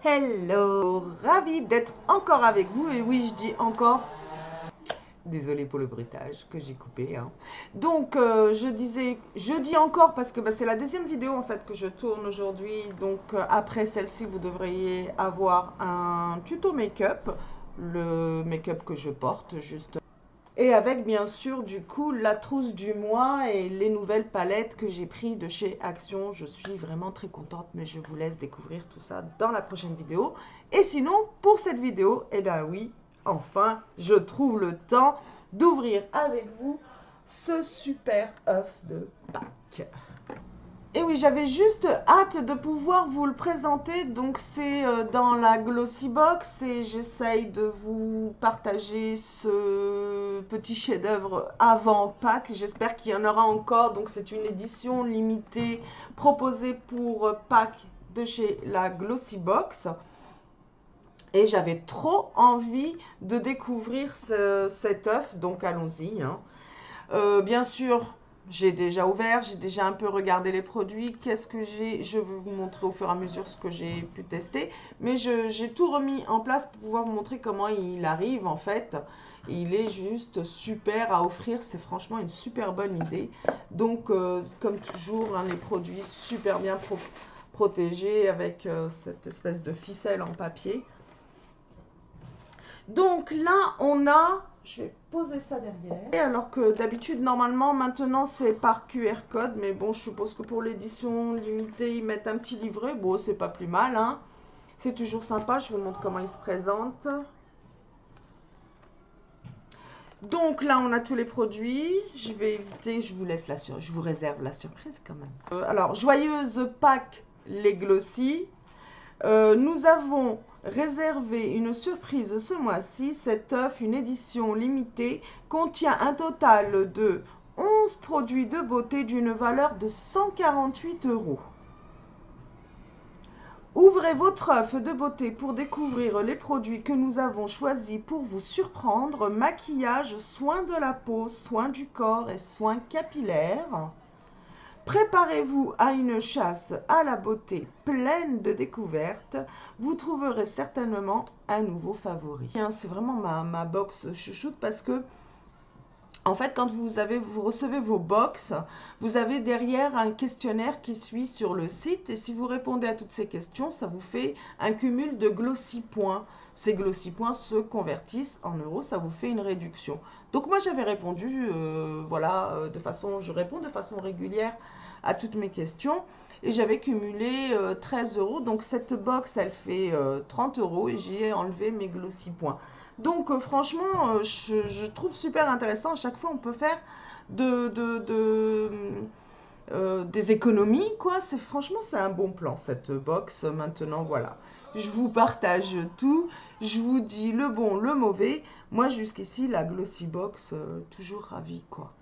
Hello, ravie d'être encore avec vous. Et oui, je dis encore, désolée pour le bruitage que j'ai coupé, hein. Donc, je dis encore parce que c'est la deuxième vidéo en fait que je tourne aujourd'hui. Donc, après celle-ci, vous devriez avoir un tuto make-up, le make-up que je porte juste. Et avec bien sûr du coup la trousse du mois et les nouvelles palettes que j'ai pris de chez Action. Je suis vraiment très contente, mais je vous laisse découvrir tout ça dans la prochaine vidéo. Et sinon, pour cette vidéo, eh bien oui, enfin, je trouve le temps d'ouvrir avec vous ce super œuf de Pâques. Et oui, j'avais juste hâte de pouvoir vous le présenter. Donc c'est dans la Glossy Box et j'essaye de vous partager ce petit chef-d'œuvre avant Pâques. J'espère qu'il y en aura encore. Donc c'est une édition limitée proposée pour Pâques de chez la Glossy Box. Et j'avais trop envie de découvrir cet œuf. Donc allons-y, hein. Bien sûr, j'ai déjà ouvert, j'ai déjà un peu regardé les produits. Qu'est-ce que j'ai? Je vais vous montrer au fur et à mesure ce que j'ai pu tester. Mais j'ai tout remis en place pour pouvoir vous montrer comment il arrive en fait. Il est juste super à offrir. C'est franchement une super bonne idée. Donc, comme toujours, hein, les produits super bien protégés avec cette espèce de ficelle en papier. Donc là, on a, je vais poser ça derrière. Alors que d'habitude, normalement, maintenant, c'est par QR code. Mais bon, je suppose que pour l'édition limitée, ils mettent un petit livret. Bon, c'est pas plus mal, hein. C'est toujours sympa. Je vous montre comment il se présente. Donc là, on a tous les produits. Je vais éviter, je vous laisse je vous réserve la surprise quand même. Alors, joyeuse Pâques, les Glossy. Nous avons réservé une surprise ce mois-ci. Cet œuf, une édition limitée, contient un total de 11 produits de beauté d'une valeur de 148 €. Ouvrez votre œuf de beauté pour découvrir les produits que nous avons choisis pour vous surprendre. Maquillage, soins de la peau, soins du corps et soins capillaires. Préparez-vous à une chasse à la beauté pleine de découvertes. Vous trouverez certainement un nouveau favori. C'est vraiment ma box chouchoute parce que, en fait, quand vous recevez vos box, vous avez derrière un questionnaire qui suit sur le site. Et si vous répondez à toutes ces questions, ça vous fait un cumul de Glossy points. Ces Glossy points se convertissent en euros, ça vous fait une réduction. Donc moi, j'avais répondu, voilà, je réponds de façon régulière à toutes mes questions. Et j'avais cumulé 13 €. Donc cette box, elle fait 30 € et j'ai enlevé mes Glossy points. Donc franchement, je trouve super intéressant. À chaque fois, on peut faire des économies, quoi. Franchement, c'est un bon plan, cette box. Maintenant, voilà. Je vous partage tout. Je vous dis le bon, le mauvais. Moi, jusqu'ici, la Glossy Box, toujours ravie, quoi.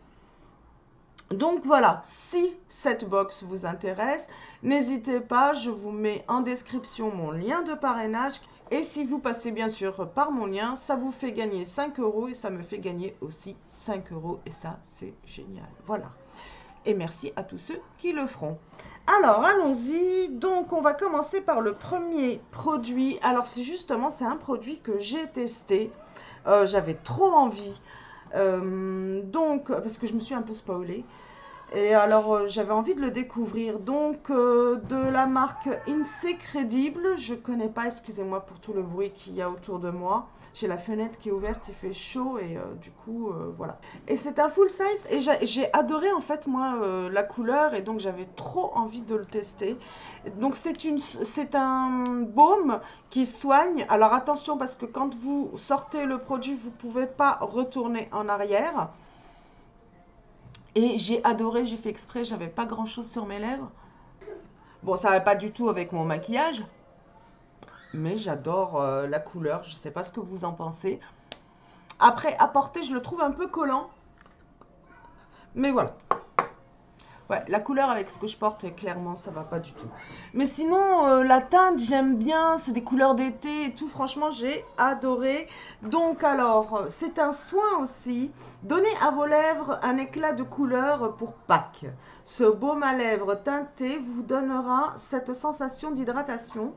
Donc voilà, si cette box vous intéresse, n'hésitez pas, je vous mets en description mon lien de parrainage. Et si vous passez bien sûr par mon lien, ça vous fait gagner 5 € et ça me fait gagner aussi 5 € et ça c'est génial. Voilà. Et merci à tous ceux qui le feront. Alors allons-y. Donc on va commencer par le premier produit. Alors c'est un produit que j'ai testé. J'avais trop envie. Donc parce que je me suis un peu spoilée. Et alors, j'avais envie de le découvrir. Donc, de la marque Incredible. Je connais pas, excusez-moi pour tout le bruit qu'il y a autour de moi. J'ai la fenêtre qui est ouverte, il fait chaud et du coup, voilà. Et c'est un full size et j'ai adoré en fait, moi, la couleur et donc j'avais trop envie de le tester. Donc, c'est un baume qui soigne. Alors, attention parce que quand vous sortez le produit, vous pouvez pas retourner en arrière. Et j'ai adoré, j'ai fait exprès, j'avais pas grand chose sur mes lèvres. Bon, ça va pas du tout avec mon maquillage, mais j'adore la couleur, je sais pas ce que vous en pensez. Après, à porter, je le trouve un peu collant, mais voilà. Ouais, la couleur avec ce que je porte, clairement, ça va pas du tout. Mais sinon, la teinte, j'aime bien. C'est des couleurs d'été et tout. Franchement, j'ai adoré. Donc, alors, c'est un soin aussi. Donnez à vos lèvres un éclat de couleur pour Pâques. Ce baume à lèvres teinté vous donnera cette sensation d'hydratation.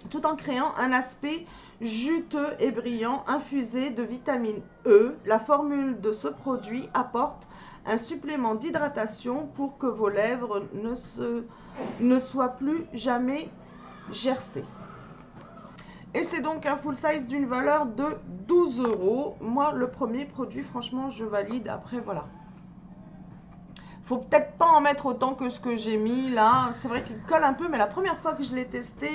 tout en créant un aspect juteux et brillant, infusé de vitamine E. La formule de ce produit apporte un supplément d'hydratation pour que vos lèvres ne soient plus jamais gercées. Et c'est donc un full size d'une valeur de 12 €. Moi, le premier produit, franchement, je valide. Après, voilà. Faut peut-être pas en mettre autant que ce que j'ai mis là. C'est vrai qu'il colle un peu, mais la première fois que je l'ai testé,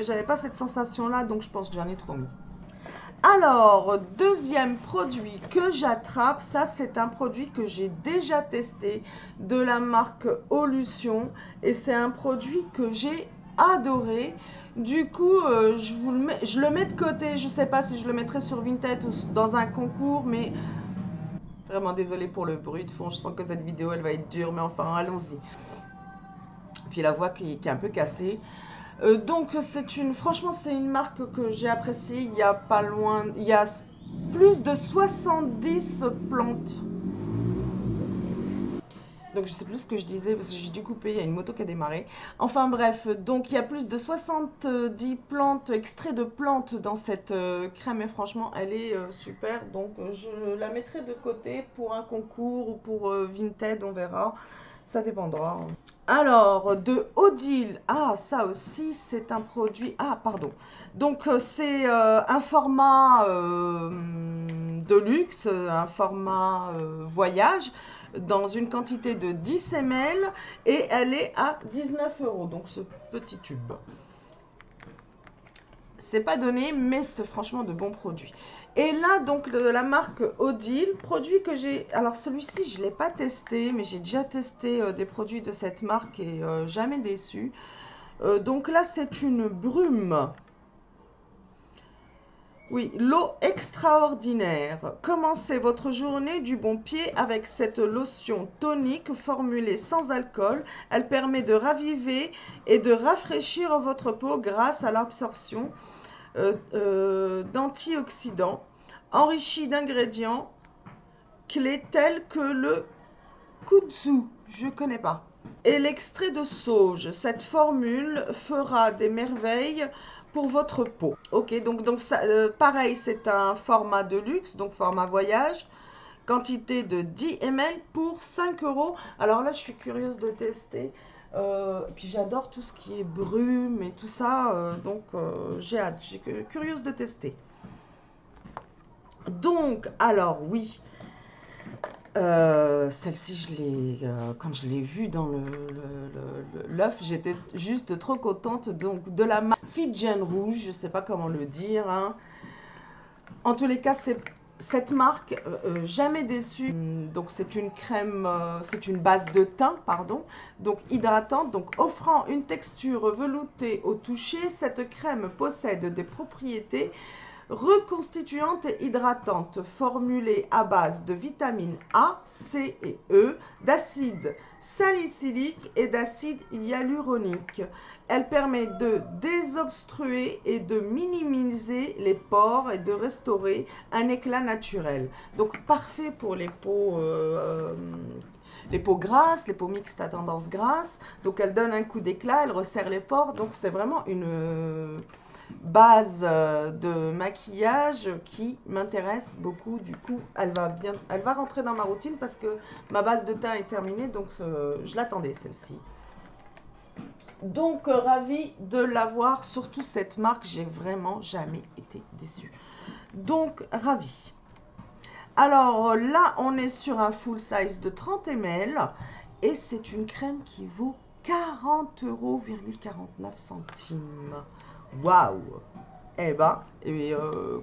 j'avais pas cette sensation-là, donc je pense que j'en ai trop mis. Alors, deuxième produit que j'attrape, ça c'est un produit que j'ai déjà testé de la marque Olution et c'est un produit que j'ai adoré. Du coup, je le mets de côté. Je sais pas si je le mettrai sur Vinted ou dans un concours, mais vraiment désolée pour le bruit de fond. Je sens que cette vidéo elle va être dure, mais enfin allons-y. Puis la voix qui est un peu cassée. Donc franchement c'est une marque que j'ai appréciée. Il y a pas loin, il y a plus de 70 plantes. Donc je sais plus ce que je disais parce que j'ai dû couper, il y a une moto qui a démarré. Enfin bref, donc il y a plus de 70 plantes, extraits de plantes dans cette crème et franchement elle est super. Donc je la mettrai de côté pour un concours ou pour Vinted, on verra. Ça dépendra. Alors, de Odile, ah ça aussi c'est un produit, ah pardon, donc c'est un format de luxe, un format voyage, dans une quantité de 10 ml et elle est à 19 €, donc ce petit tube. C'est pas donné, mais c'est franchement de bons produits. Et là, donc, de la marque Odile, produit que j'ai... Alors, celui-ci, je ne l'ai pas testé, mais j'ai déjà testé des produits de cette marque et jamais déçu. Donc là, c'est une brume. Oui, l'eau extraordinaire. Commencez votre journée du bon pied avec cette lotion tonique formulée sans alcool. Elle permet de raviver et de rafraîchir votre peau grâce à l'absorption d'antioxydants enrichis d'ingrédients clés tels que le kudzu, je connais pas, et l'extrait de sauge. Cette formule fera des merveilles pour votre peau. Ok, donc ça, pareil, c'est un format de luxe, donc format voyage. Quantité de 10 ml pour 5 €. Alors là, je suis curieuse de tester. Puis j'adore tout ce qui est brume et tout ça. Donc j'ai hâte, je suis curieuse de tester. Donc, alors oui. Celle-ci, quand je l'ai vue dans l'œuf, j'étais juste trop contente. Donc, de la marque Fidjian Rouge, je ne sais pas comment le dire. Hein. En tous les cas, c'est cette marque, jamais déçue. Donc, c'est une crème, c'est une base de thym, pardon, donc hydratante, donc offrant une texture veloutée au toucher. Cette crème possède des propriétés reconstituante et hydratante formulée à base de vitamines A, C et E, d'acide salicylique et d'acide hyaluronique. Elle permet de désobstruer et de minimiser les pores et de restaurer un éclat naturel. Donc parfait pour les peaux grasses, les peaux mixtes à tendance grasse. Donc elle donne un coup d'éclat, elle resserre les pores. Donc c'est vraiment une base de maquillage qui m'intéresse beaucoup. Du coup, elle va rentrer dans ma routine parce que ma base de teint est terminée, donc je l'attendais celle-ci. Donc ravie de l'avoir, surtout cette marque, j'ai vraiment jamais été déçue. Donc ravie. Alors là, on est sur un full size de 30 ml et c'est une crème qui vaut 40,49 €. Waouh! Eh ben,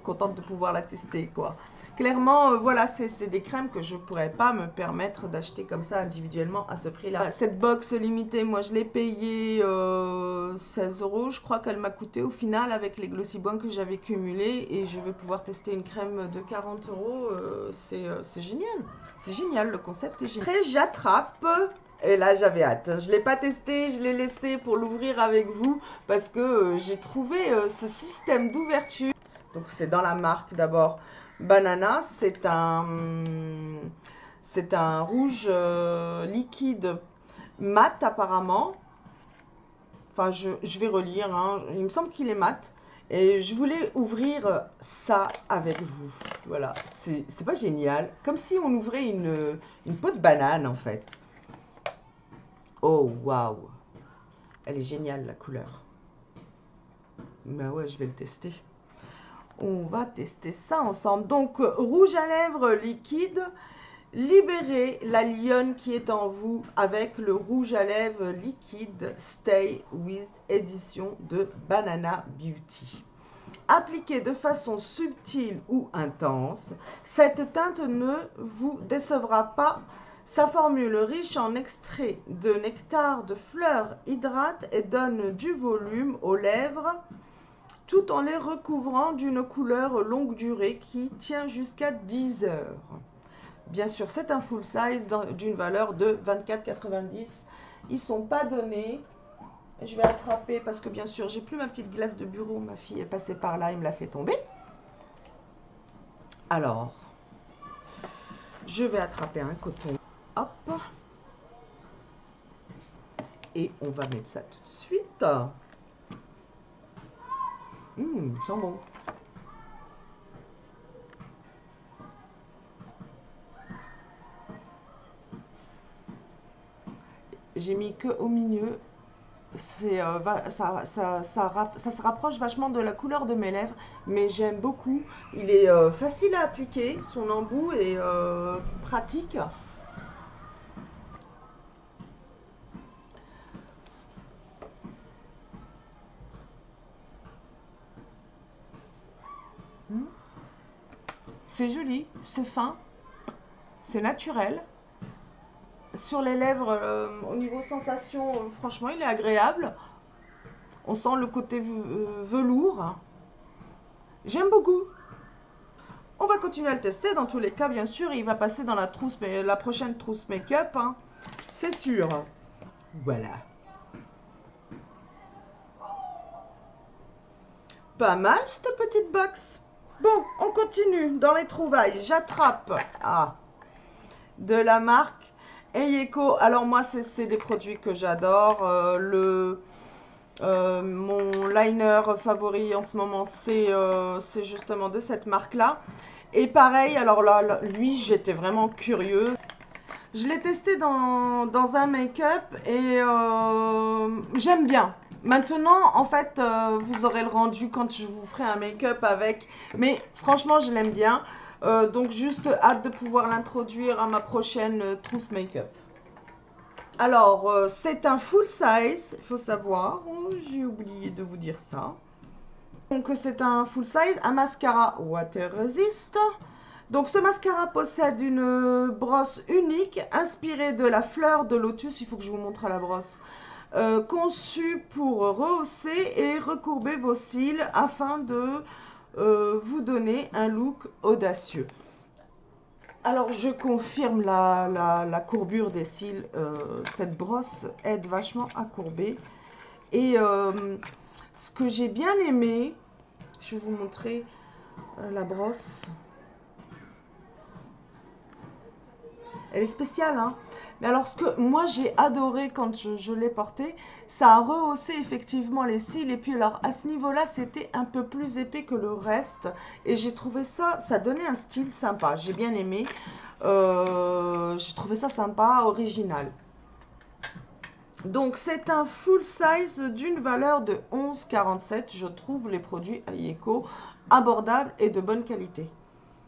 contente de pouvoir la tester, quoi. Clairement, voilà, c'est des crèmes que je ne pourrais pas me permettre d'acheter comme ça individuellement à ce prix-là. Cette box limitée, moi, je l'ai payée 16 €. Je crois qu'elle m'a coûté au final avec les Glossy Bones que j'avais cumulés. Et je vais pouvoir tester une crème de 40 €. C'est génial. C'est génial, le concept est génial. Après, j'attrape... Et là, j'avais hâte. Je ne l'ai pas testé, je l'ai laissé pour l'ouvrir avec vous parce que j'ai trouvé ce système d'ouverture. Donc, c'est dans la marque d'abord Banana. C'est un rouge liquide mat apparemment. Enfin, je vais relire, hein. Il me semble qu'il est mat. Et je voulais ouvrir ça avec vous. Voilà, c'est pas génial. Comme si on ouvrait une peau de banane, en fait. Oh, waouh. Elle est géniale, la couleur. Ben ouais, je vais le tester. On va tester ça ensemble. Donc, rouge à lèvres liquide. Libérez la lionne qui est en vous avec le rouge à lèvres liquide Stay With édition de Banana Beauty. Appliquée de façon subtile ou intense, cette teinte ne vous décevra pas. Sa formule riche en extrait de nectar de fleurs hydrate et donne du volume aux lèvres tout en les recouvrant d'une couleur longue durée qui tient jusqu'à 10 heures. Bien sûr, c'est un full size d'une valeur de 24,90 €. Ils ne sont pas donnés. Je vais attraper parce que bien sûr, j'ai plus ma petite glace de bureau. Ma fille est passée par là et me l'a fait tomber. Alors, je vais attraper un coton. Hop. Et on va mettre ça tout de suite. Sent bon. J'ai mis que au milieu. Ça se rapproche vachement de la couleur de mes lèvres, mais j'aime beaucoup. Il est facile à appliquer, son embout est pratique. C'est joli, c'est fin, c'est naturel. Sur les lèvres, au niveau sensation, franchement, il est agréable. On sent le côté velours. J'aime beaucoup. On va continuer à le tester. Dans tous les cas, bien sûr, il va passer dans la trousse, mais la prochaine trousse make-up, hein, c'est sûr. Voilà. Pas mal, cette petite box. Bon, on continue dans les trouvailles. J'attrape de la marque Eyeko. Alors moi, c'est des produits que j'adore. Mon liner favori en ce moment, c'est justement de cette marque-là. Et pareil, alors là, lui, j'étais vraiment curieuse. Je l'ai testé dans un make-up et j'aime bien. Maintenant, en fait, vous aurez le rendu quand je vous ferai un make-up avec. Mais franchement, je l'aime bien. Donc, juste hâte de pouvoir l'introduire à ma prochaine trousse make-up. Alors, c'est un full size, il faut savoir. Oh, j'ai oublié de vous dire ça. Donc, c'est un full size, un mascara water resist. Donc, ce mascara possède une brosse unique inspirée de la fleur de lotus. Il faut que je vous montre la brosse. Conçue pour rehausser et recourber vos cils afin de vous donner un look audacieux. Alors, je confirme la courbure des cils. Cette brosse aide vachement à courber. Et ce que j'ai bien aimé, je vais vous montrer la brosse. Elle est spéciale, hein. Mais alors, ce que moi j'ai adoré quand je l'ai portée, ça a rehaussé effectivement les cils. Et puis alors, à ce niveau-là, c'était un peu plus épais que le reste. Et j'ai trouvé ça donnait un style sympa. J'ai bien aimé. J'ai trouvé ça sympa, original. Donc, c'est un full size d'une valeur de 11,47 €. Je trouve les produits Eyeko abordables et de bonne qualité.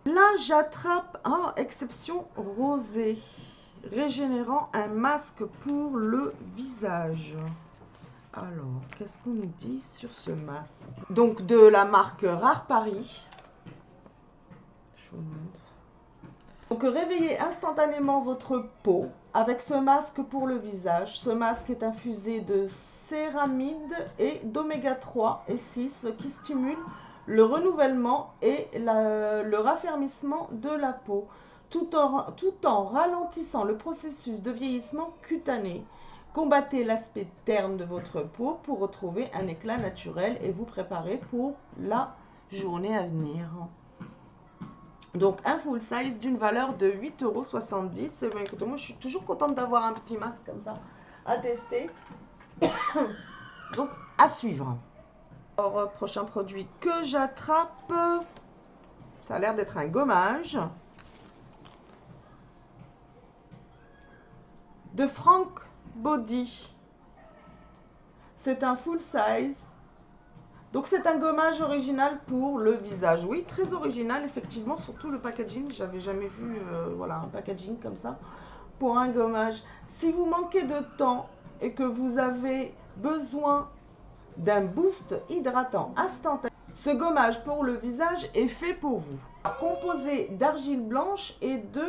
Là, j'attrape exception rosée, régénérant un masque pour le visage. Alors, qu'est-ce qu'on nous dit sur ce masque? Donc, de la marque Rare Paris. Je vous montre. Donc, réveillez instantanément votre peau avec ce masque pour le visage. Ce masque est infusé de céramide et d'oméga 3 et 6 qui stimulent le renouvellement et le raffermissement de la peau, tout en ralentissant le processus de vieillissement cutané. Combattez l'aspect terne de votre peau pour retrouver un éclat naturel et vous préparer pour la journée à venir. Donc un full size d'une valeur de 8,70 €. Écoutez, moi je suis toujours contente d'avoir un petit masque comme ça à tester. Donc, à suivre. Alors, prochain produit que j'attrape, ça a l'air d'être un gommage de Frank Body. C'est un full size. Donc c'est un gommage original pour le visage. Oui, très original effectivement, surtout le packaging. J'avais jamais vu voilà, un packaging comme ça pour un gommage. Si vous manquez de temps et que vous avez besoin d'un boost hydratant instantané, ce gommage pour le visage est fait pour vous. Composé d'argile blanche et de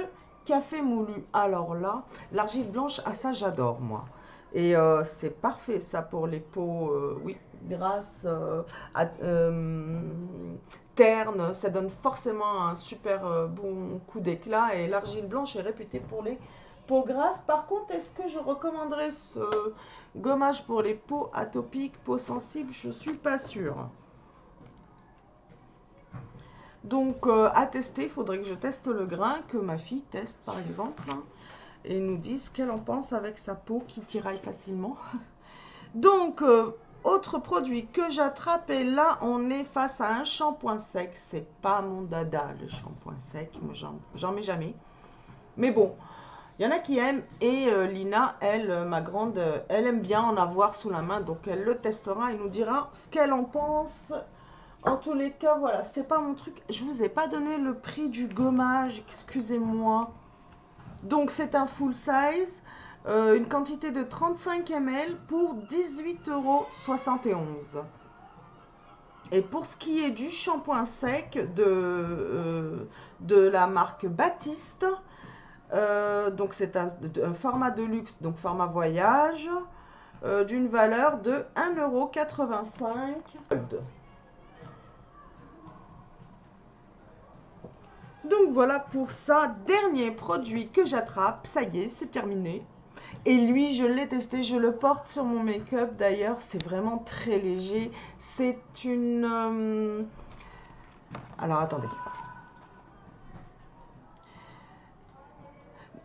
café moulu. Alors là, l'argile blanche, ah ça j'adore moi. Et c'est parfait ça pour les peaux, oui, grasses, ternes. Ça donne forcément un super bon coup d'éclat. Et l'argile blanche est réputée pour les peaux grasses. Par contre, est-ce que je recommanderais ce gommage pour les peaux atopiques, peaux sensibles? Je ne suis pas sûre. Donc à tester, il faudrait que je teste le grain, que ma fille teste par exemple, hein, et nous dise ce qu'elle en pense avec sa peau qui tiraille facilement. Donc, autre produit que j'attrape, et là on est face à un shampoing sec. C'est pas mon dada le shampoing sec, moi j'en mets jamais. Mais bon, il y en a qui aiment, et Lina, elle, ma grande, elle aime bien en avoir sous la main, donc elle le testera et nous dira ce qu'elle en pense. En tous les cas, voilà, c'est pas mon truc. Je vous ai pas donné le prix du gommage, excusez-moi. Donc, c'est un full size, une quantité de 35 ml pour 18,71 €. Et pour ce qui est du shampoing sec de la marque Baptiste, donc c'est un format de luxe, donc format voyage, d'une valeur de 1,85 €. Donc voilà pour ça, dernier produit que j'attrape, ça y est, c'est terminé. Et lui, je l'ai testé, je le porte sur mon make-up d'ailleurs, c'est vraiment très léger. C'est une... Alors attendez.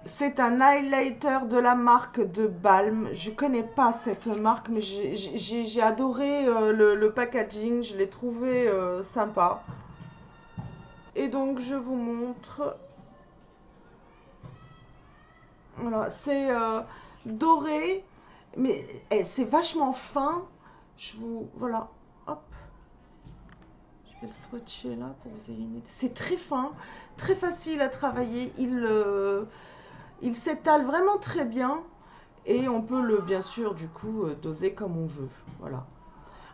C'est un highlighter de la marque de Balm. Je connais pas cette marque, mais j'ai adoré le packaging, je l'ai trouvé sympa. Et donc je vous montre, voilà, c'est doré, mais c'est vachement fin. Je vous, voilà, hop, je vais le swatcher là pour que vous ayez une idée. C'est très fin, très facile à travailler, il s'étale vraiment très bien. Et on peut le, bien sûr, du coup, doser comme on veut, voilà.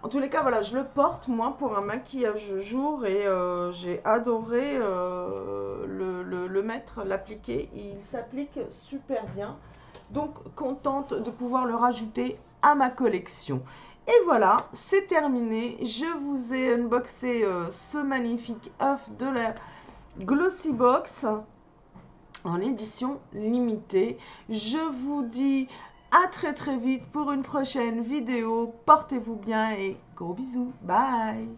En tous les cas, voilà, je le porte, moi, pour un maquillage jour, et j'ai adoré le mettre, l'appliquer. Il s'applique super bien. Donc, contente de pouvoir le rajouter à ma collection. Et voilà, c'est terminé. Je vous ai unboxé ce magnifique œuf de la Glossy Box en édition limitée. Je vous dis à très très vite pour une prochaine vidéo. Portez-vous bien et gros bisous. Bye.